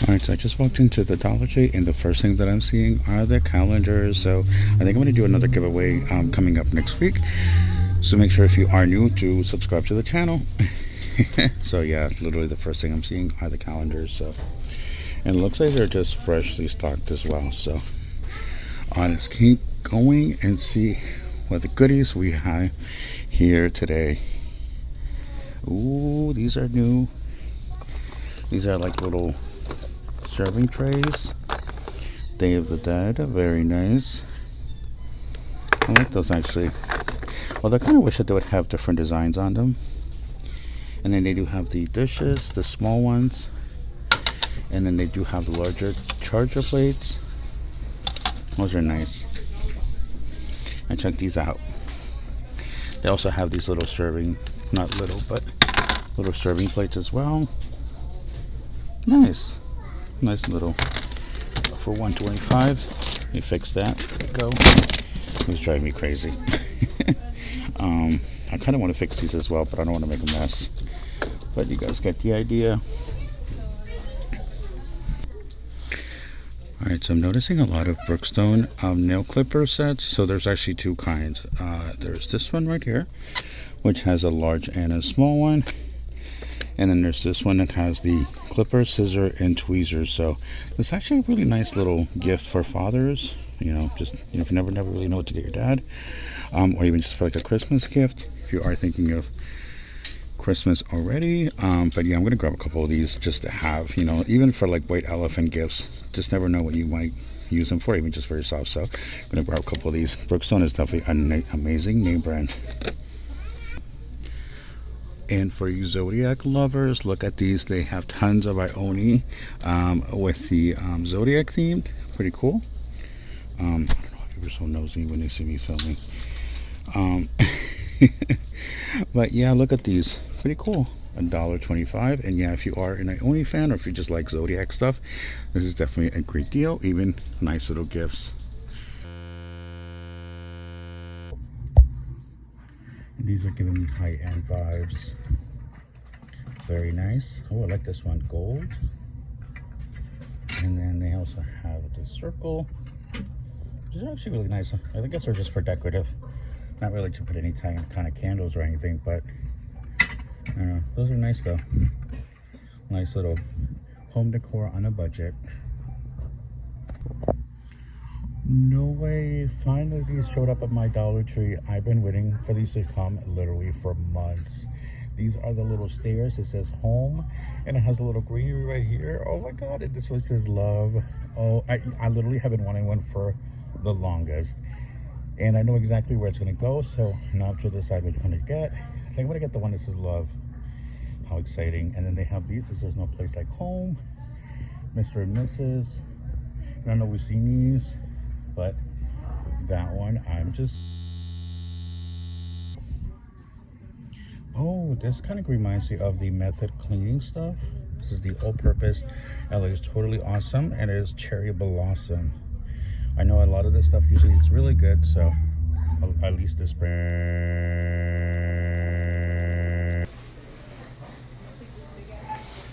Alright, so I just walked into the Dollar Tree, and the first thing that I'm seeing are the calendars. So I think I'm going to do another giveaway coming up next week. So make sure if you are new to subscribe to the channel. So yeah, literally the first thing I'm seeing are the calendars. So, and it looks like they're just freshly stocked as well. So let's keep going and see what the goodies we have here today. Ooh, these are new. These are like little serving trays. Day of the Dead, very nice. I like those actually. Although I kind of wish that they would have different designs on them. And then they do have the dishes, the small ones, and then they do have the larger charger plates. Those are nice. And check these out. They also have these little serving, not little, but little serving plates as well. Nice. Nice little, for $125. You fix that. There you go. It was driving me crazy. I kind of want to fix these as well, but I don't want to make a mess. But you guys get the idea. Alright, so I'm noticing a lot of Brookstone nail clipper sets. So there's actually two kinds. There's this one right here, which has a large and a small one. And then there's this one that has the clipper, scissor, and tweezers. So it's actually a really nice little gift for fathers. You know, just if you never really know what to get your dad, or even just for like a Christmas gift, if you are thinking of Christmas already. But yeah, I'm gonna grab a couple of these just to have, even for like white elephant gifts. Just never know what you might use them for, even just for yourself. So I'm gonna grab a couple of these. Brookstone is definitely an amazing name brand. And for you Zodiac lovers, look at these. They have tons of Ioni with the Zodiac theme. Pretty cool. I don't know if people are so nosy when they see me filming. But yeah, look at these. Pretty cool. $1.25. And yeah, if you are an Ioni fan or if you just like Zodiac stuff, this is definitely a great deal. Even nice little gifts. And these are giving me high-end vibes. Very nice. Oh, I like this one. Gold. And then they also have the circle. These are actually really nice. I think these are just for decorative. Not really to put any kind of candles or anything, but I don't know. Those are nice though. Nice little home decor on a budget. No way. Finally, these showed up at my Dollar Tree. I've been waiting for these to come literally for months. These are the little stairs. It says home, and it has a little greenery right here. Oh my god, and this one says love. Oh, I literally have been wanting one for the longest. And I know exactly where it's going to go, so now I have to decide which one to get. I think I'm going to get the one that says love. How exciting. And then they have these. It says no place like home. Mr. and Mrs. I don't know if we've seen these, but that one, I'm just... Oh, this kind of reminds me of the Method cleaning stuff. This is the all-purpose. And it is totally awesome, and it is cherry blossom. I know a lot of this stuff usually it's really good, so at least this brand.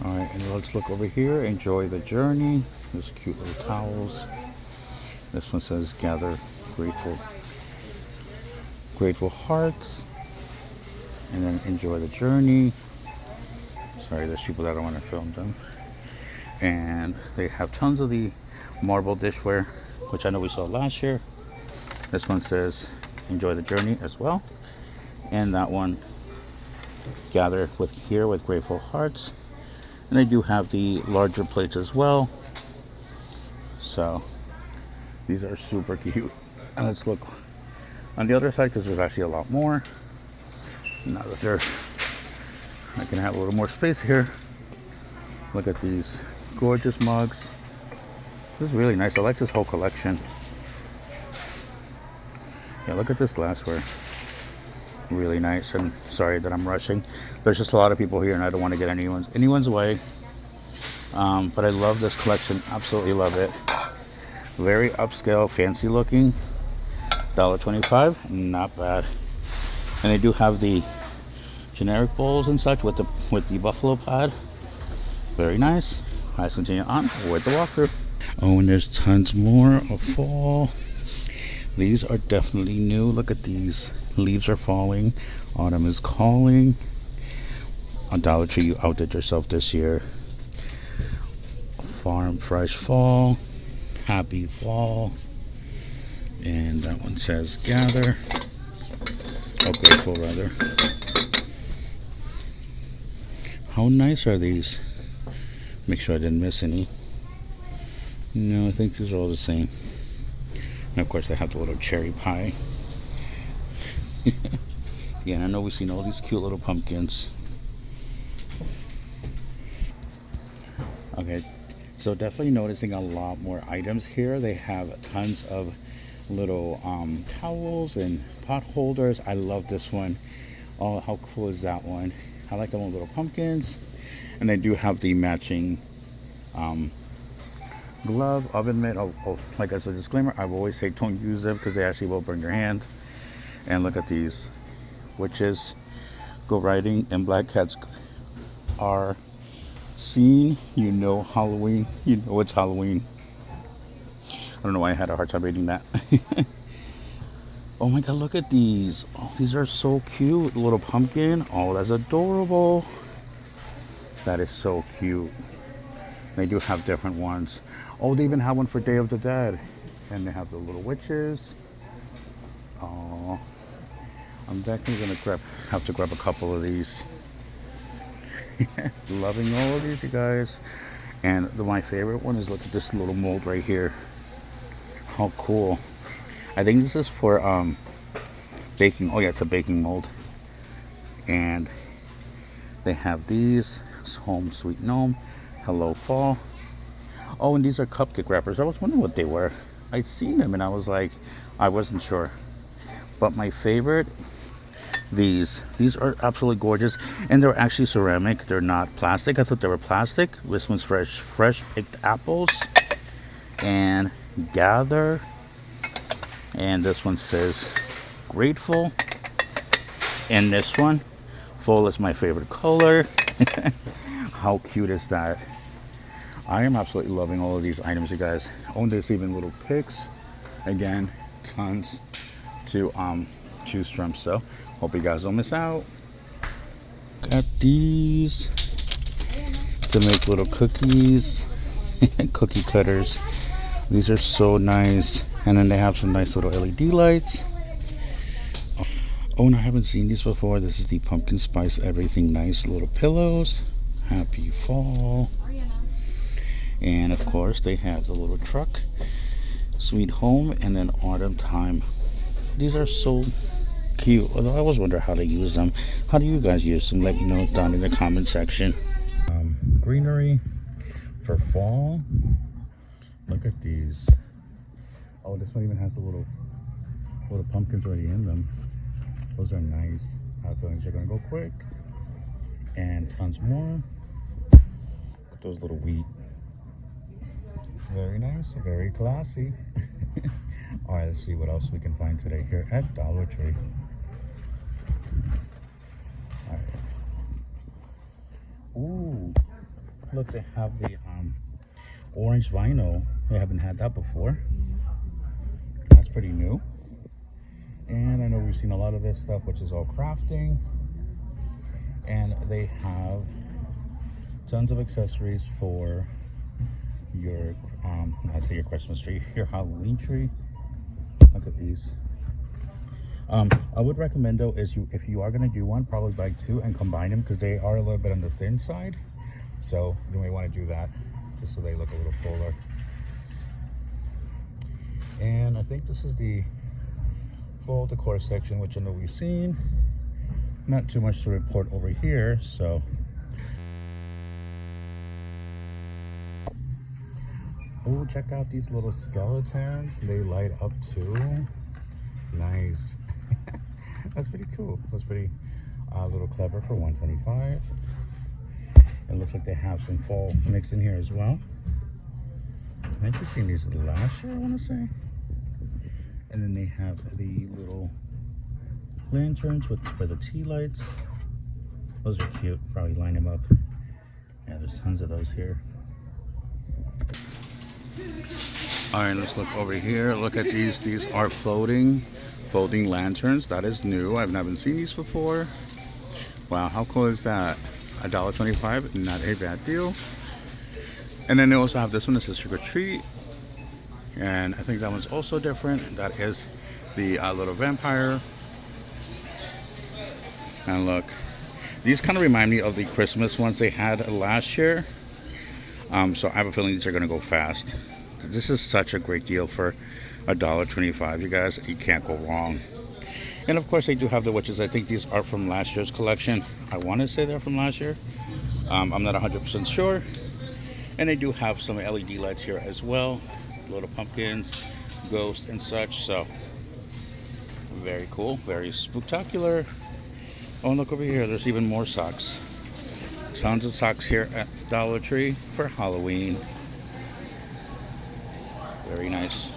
Alright, and let's look over here. Enjoy the journey. There's cute little towels. This one says gather grateful hearts. And then enjoy the journey. Sorry, there's people that don't want to film them. And they have tons of the marble dishware, which I know we saw last year. This one says enjoy the journey as well. And that one, gather with grateful hearts. And they do have the larger plates as well. So these are super cute. And let's look on the other side because there's actually a lot more. Now that I can have a little more space here. Look at these gorgeous mugs. This is really nice. I like this whole collection. Yeah, look at this glassware. Really nice. And sorry that I'm rushing. There's just a lot of people here and I don't want to get anyone's way. But I love this collection. Absolutely love it. Very upscale, fancy looking. $1.25. Not bad. And they do have the generic bowls and such with the buffalo plaid. Very nice. let's continue on with the walkthrough. Oh, and there's tons more of fall. These are definitely new. Look at these. Leaves are falling. Autumn is calling. On Dollar Tree, you outdid yourself this year. Farm Fresh Fall. Happy Fall. And that one says Gather. Oh, Grateful, rather. How nice are these? Make sure I didn't miss any. No, I think these are all the same. And of course, they have the little cherry pie. Yeah, and I know we've seen all these cute little pumpkins. Okay, so definitely noticing a lot more items here. They have tons of little towels and pot holders. I love this one. Oh, how cool is that one? I like the one with little pumpkins. And they do have the matching glove, oven mitt. Oh, like as a disclaimer, I will always say don't use them because they actually will burn your hand. And look at these witches go riding and black cats are seen. You know Halloween. You know it's Halloween. I don't know why I had a hard time reading that. Oh my god, look at these. Oh, these are so cute. The little pumpkin. Oh, that's adorable. That is so cute. They do have different ones. Oh, they even have one for Day of the Dead. And they have the little witches. Oh, I'm definitely gonna have to grab a couple of these. Loving all of these, you guys. And my favorite one is, look at this little mold right here. How cool. I think this is for baking. Oh yeah, it's a baking mold. And they have these. Home Sweet Gnome. Hello Fall. Oh, and these are cupcake wrappers. I was wondering what they were. I'd seen them and I was like, I wasn't sure. But my favorite, these are absolutely gorgeous. And they're actually ceramic. They're not plastic. I thought they were plastic. This one's fresh picked apples. And Gather. And this one says Grateful. And this one, Fall, is my favorite color. How cute is that? I am absolutely loving all of these items, you guys. Oh, and there's even little picks. Again, tons to choose from. So hope you guys don't miss out. Got these to make little cookies. Cookie cutters. These are so nice. And then they have some nice little LED lights. Oh, and I haven't seen these before. This is the pumpkin spice everything nice little pillows. Happy Fall. And of course they have the little truck, Sweet Home, and then Autumn Time. These are so cute. Although I always wonder how to use them. How do you guys use them? Let me know down in the comment section. Greenery for fall. Look at these. Oh, this one even has the little pumpkins already in them. Those are nice. I have feelings they're gonna go quick. And tons more. Look at those little wheat. Very nice, very classy. All right, let's see what else we can find today here at Dollar Tree. All right. Ooh, look, they have the orange vinyl. I haven't had that before. That's pretty new. And I know we've seen a lot of this stuff, which is all crafting. And they have tons of accessories for your I say your Christmas tree, your Halloween tree. Look at these. I would recommend though is if you are going to do one, probably buy two and combine them because they are a little bit on the thin side. So you may want to do that just so they look a little fuller. And I think this is the full decor section, which I know we've seen. Not too much to report over here, so. Oh, check out these little skeletons. They light up too. Nice. That's pretty cool. That's pretty a little clever for $125. It looks like they have some fall mixed in here as well. I think we've seen these last year, I want to say. And then they have the little lanterns for the tea lights. Those are cute. Probably line them up. Yeah, there's tons of those here. All right, let's look over here. Look at these. These are folding lanterns. That is new. I've never seen these before. Wow, how cool is that? $1.25, not a bad deal. And then they also have this one. This is Trick or Treat. And I think that one's also different. That is the little vampire. And look, these kind of remind me of the Christmas ones they had last year. So I have a feeling these are going to go fast. This is such a great deal for $1.25. You guys, you can't go wrong. And of course, they do have the witches. I think these are from last year's collection. I want to say they're from last year. I'm not 100% sure. And they do have some LED lights here as well. Little pumpkins, ghosts, and such. So, very cool. Very spectacular. Oh, and look over here. There's even more socks. Tons of socks here at Dollar Tree for Halloween. Very nice.